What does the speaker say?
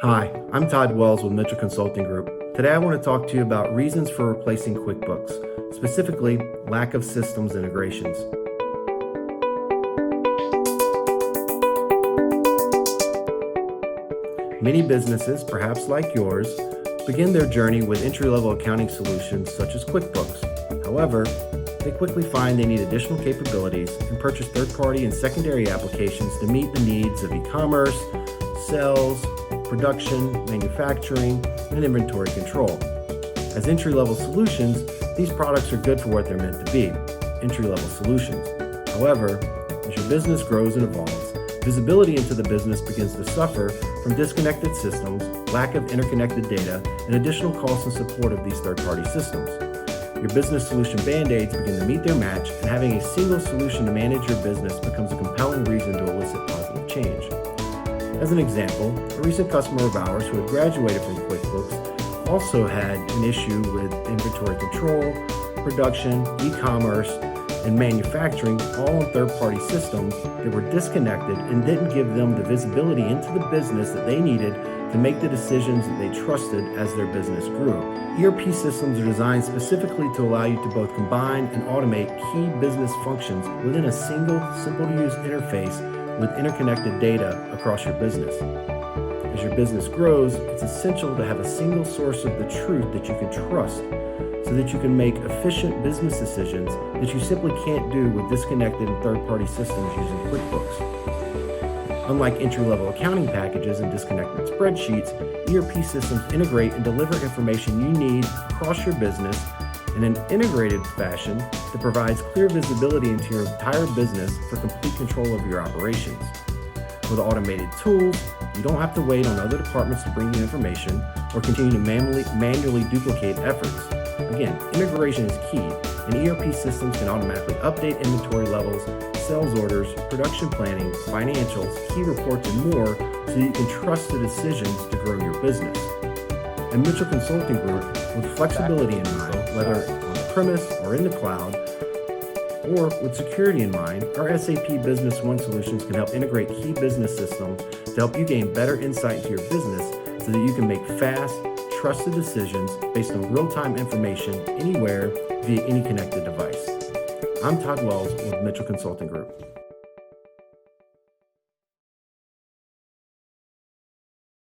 Hi, I'm Todd Wells with Mitchell Consulting Group. Today I want to talk to you about reasons for replacing QuickBooks, specifically lack of systems integrations. Many businesses, perhaps like yours, begin their journey with entry-level accounting solutions such as QuickBooks. However, they quickly find they need additional capabilities and purchase third-party and secondary applications to meet the needs of e-commerce, sales, production, manufacturing, and inventory control. As entry-level solutions, these products are good for what they're meant to be, entry-level solutions. However, as your business grows and evolves, visibility into the business begins to suffer from disconnected systems, lack of interconnected data, and additional costs and support of these third-party systems. Your business solution band-aids begin to meet their match, and having a single solution to manage your business becomes a compelling reason to elicit positive change. As an example, a recent customer of ours who had graduated from QuickBooks also had an issue with inventory control, production, e-commerce, and manufacturing, all on third-party systems that were disconnected and didn't give them the visibility into the business that they needed to make the decisions that they trusted as their business grew. ERP systems are designed specifically to allow you to both combine and automate key business functions within a single, simple-to-use interface with interconnected data across your business. As your business grows, it's essential to have a single source of the truth that you can trust so that you can make efficient business decisions that you simply can't do with disconnected and third-party systems using QuickBooks. Unlike entry-level accounting packages and disconnected spreadsheets, ERP systems integrate and deliver information you need across your business in an integrated fashion that provides clear visibility into your entire business for complete control of your operations. With automated tools, you don't have to wait on other departments to bring you information or continue to manually duplicate efforts. Again, integration is key, and ERP systems can automatically update inventory levels, sales orders, production planning, financials, key reports, and more so that you can trust the decisions to grow your business. At Mitchell Consulting Group, with flexibility in mind, whether on the premise or in the cloud, or with security in mind, our SAP Business One solutions can help integrate key business systems to help you gain better insight into your business so that you can make fast, trusted decisions based on real-time information anywhere via any connected device. I'm Todd Wells with Mitchell Consulting Group.